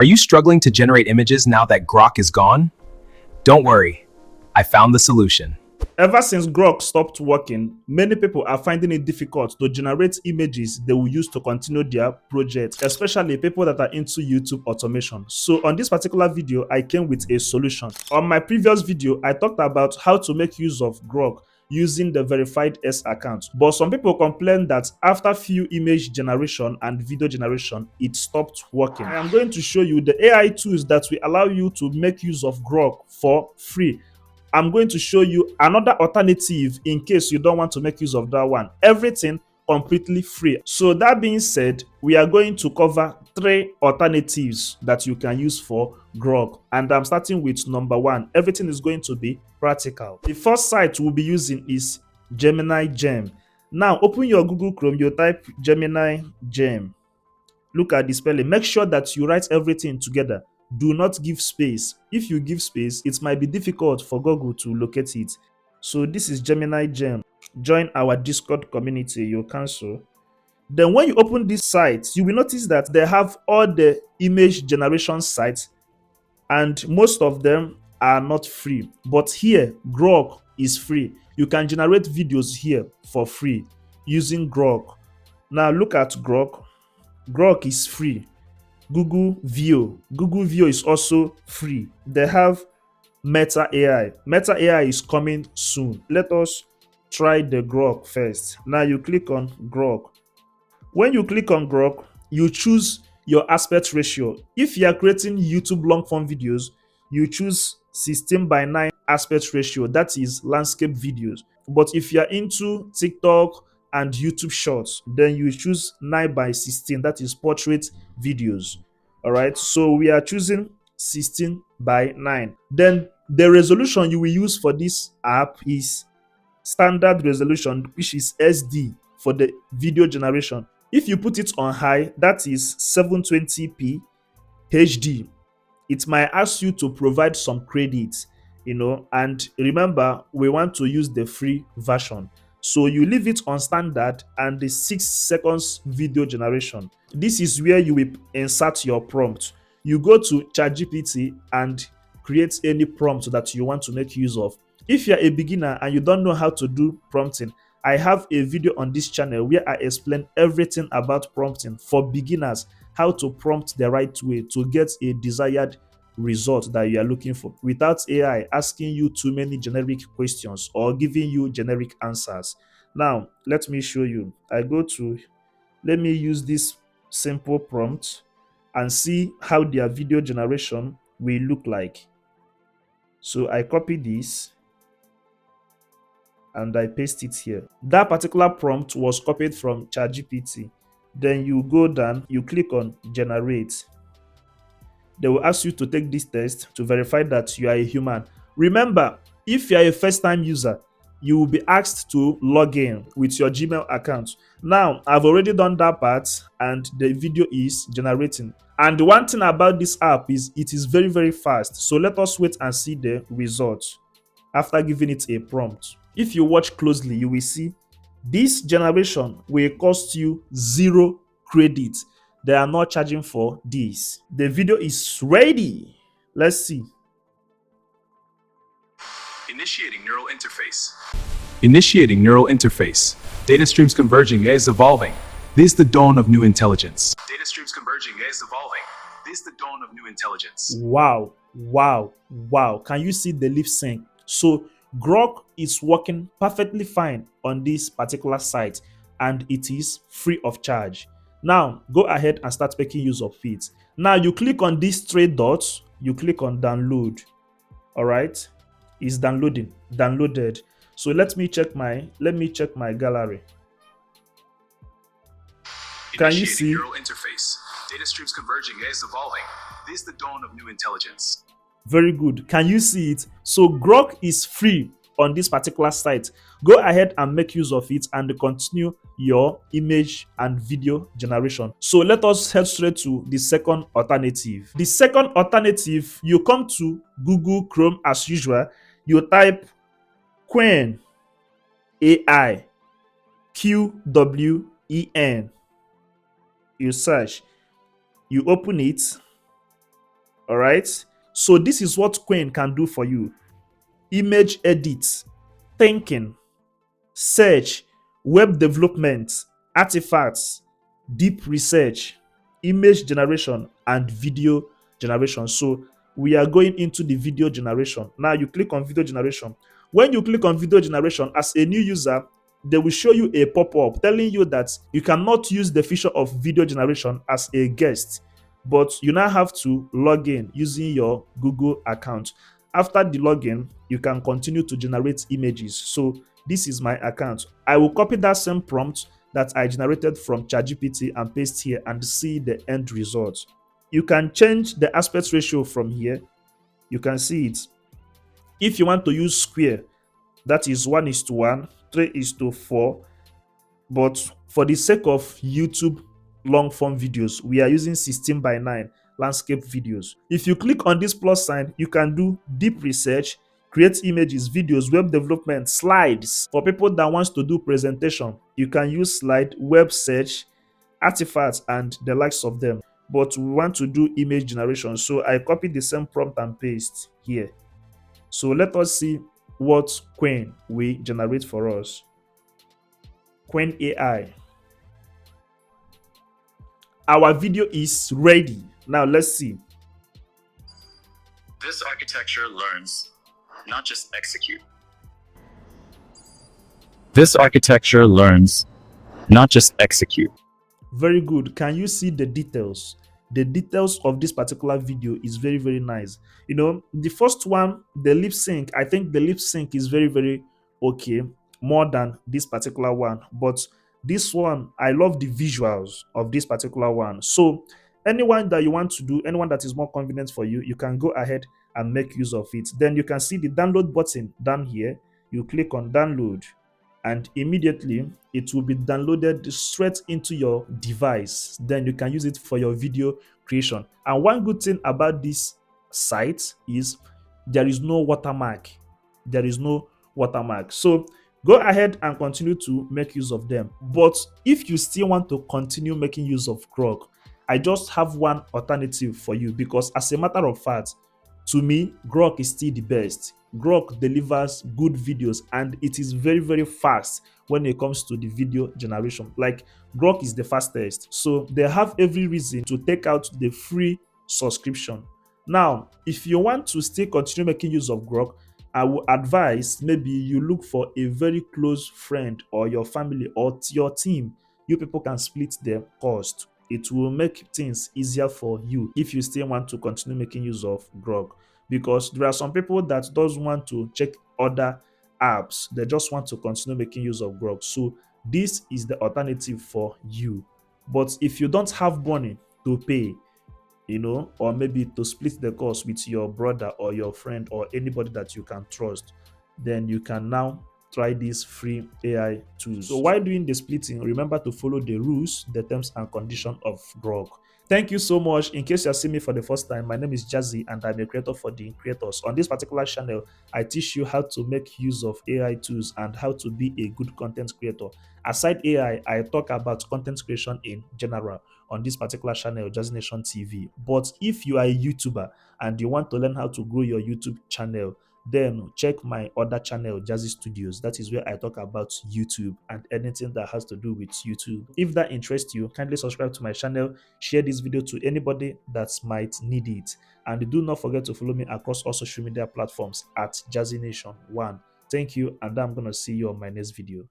Are you struggling to generate images now that Grok is gone? Don't worry, I found the solution. Ever since Grok stopped working, many people are finding it difficult to generate images they will use to continue their project, especially people that are into YouTube automation. So on this particular video, I came with a solution. On my previous video, I talked about how to make use of Grok using the verified S account. But some people complain that after few image generation and video generation, it stopped working. I am going to show you the AI tools that will allow you to make use of Grok for free. I'm going to show you another alternative in case you don't want to make use of that one. Everything completely free. So that being said, we are going to cover 3 alternatives that you can use for Grok. And I'm starting with number 1. Everything is going to be practical. The first site we'll be using is Gemini Gem. Now open your Google Chrome, you type Gemini Gem. Look at the spelling. Make sure that you write everything together. Do not give space. If you give space, it might be difficult for Google to locate it. So this is Gemini Gem. Join our Discord community. You cancel. Then when you open this site, you will notice that they have all the image generation sites, and most of them are not free. But here, Grok is free. You can generate videos here for free using Grok. Now look at Grok. Grok is free. Google View is also free. They have Meta AI. Meta AI is coming soon. Let us try the Grok first. Now you click on Grok. When you click on Grok, you choose your aspect ratio. If you are creating YouTube long form videos, you choose 16:9 aspect ratio. That is landscape videos. But if you are into TikTok and YouTube shorts, then you choose 9:16. That is portrait videos. All right. So we are choosing 16:9. Then the resolution you will use for this app is standard resolution, which is SD for the video generation. If you put it on high, that is 720p HD. It might ask you to provide some credits, and remember, we want to use the free version. So you leave it on standard and the 6 seconds video generation. This is where you will insert your prompt. You go to ChatGPT and create any prompt that you want to make use of. If you're a beginner and you don't know how to do prompting, I have a video on this channel where I explain everything about prompting for beginners, how to prompt the right way to get a desired result that you are looking for without AI asking you too many generic questions or giving you generic answers. Now, let me show you. Let me use this simple prompt and see how their video generation will look like. So I copy this and I paste it here. That particular prompt was copied from ChatGPT. Then you go down, you click on generate. They will ask you to take this test to verify that you are a human. Remember, if you are a first-time user, you will be asked to log in with your Gmail account. Now, I've already done that part and the video is generating. And one thing about this app is it is very, very fast. So let us wait and see the results after giving it a prompt. If you watch closely, you will see this generation will cost you 0 credits. They are not charging for this. The video is ready. Let's see. Initiating neural interface. Initiating neural interface. Data streams converging, AI is evolving. This is the dawn of new intelligence. Data streams converging, AI is evolving. This is the dawn of new intelligence. Wow, wow, wow. Can you see the lip sync? So Grok is working perfectly fine on this particular site and it is free of charge. Now go ahead and start making use of it. Now you click on these 3 dots, you click on download. All right, it's downloaded. So let me check my gallery. Can you see? Neural interface. Data streams converging, AI is evolving. This is the dawn of new intelligence. Very good. Can you see it? So Grok is free on this particular site. Go ahead and make use of it and continue your image and video generation. So let us head straight to the second alternative. The second alternative, you come to Google Chrome as usual. You type Qwen AI, QWEN. You search, you open it, All right. So this is what Queen can do for you: image edit, thinking, search, web development, artifacts, deep research, image generation, and video generation. So we are going into the video generation. Now you click on video generation. When you click on video generation as a new user, they will show you a pop-up telling you that you cannot use the feature of video generation as a guest, but you now have to log in using your Google account. After the login, you can continue to generate images. So this is my account. I will copy that same prompt that I generated from ChatGPT and paste here and see the end result. You can change the aspect ratio from here. You can see it. If you want to use square, that is 1:1, 3:4. But for the sake of YouTube long form videos, we are using 16:9 landscape videos. If you click on this plus sign, you can do deep research, create images, videos, web development, slides. For people that wants to do presentation, you can use slide, web search, artifacts, and the likes of them. But we want to do image generation, so I copy the same prompt and paste here. So let us see what Queen will generate for us. Queen AI. Our video is ready. Now let's see. This architecture learns, not just execute. This architecture learns, not just execute. Very good. Can you see the details? The details of this particular video is very, very nice. You know, the first one, the lip sync, I think the lip sync is very, very okay, more than this particular one. But this one, I love the visuals of this particular one. So anyone that you want to do, anyone that is more convenient for you, you can go ahead and make use of it. Then you can see the download button down here. You click on download, and immediately it will be downloaded straight into your device. Then you can use it for your video creation. And one good thing about this site is there is no watermark. There is no watermark. So go ahead and continue to make use of them. But if you still want to continue making use of Grok, I just have one alternative for you, because as a matter of fact, to me, Grok is still the best. Grok delivers good videos and it is very, very fast when it comes to the video generation. Like, Grok is the fastest. So they have every reason to take out the free subscription. Now, if you want to still continue making use of Grok, I would advise maybe you look for a very close friend or your family or your team. You people can split the cost. It will make things easier for you if you still want to continue making use of Grok, because there are some people that don't want to check other apps. They just want to continue making use of Grok. So this is the alternative for you. But if you don't have money to pay, or maybe to split the cost with your brother or your friend or anybody that you can trust, then you can now try these free AI tools. So while doing the splitting, remember to follow the rules, the terms and conditions of Grok. Thank you so much. In case you're seeing me for the first time, my name is Jazzy and I'm a creator for the creators. On this particular channel, I teach you how to make use of AI tools and how to be a good content creator. Aside AI, I talk about content creation in general on this particular channel, Jazzy Nation TV. But if you are a YouTuber and you want to learn how to grow your YouTube channel, then check my other channel, Jazzy Studios. That is where I talk about YouTube and anything that has to do with YouTube. If that interests you, kindly subscribe to my channel, share this video to anybody that might need it, and do not forget to follow me across all social media platforms at Jazzy Nation 1. Thank you, and I'm gonna see you on my next video.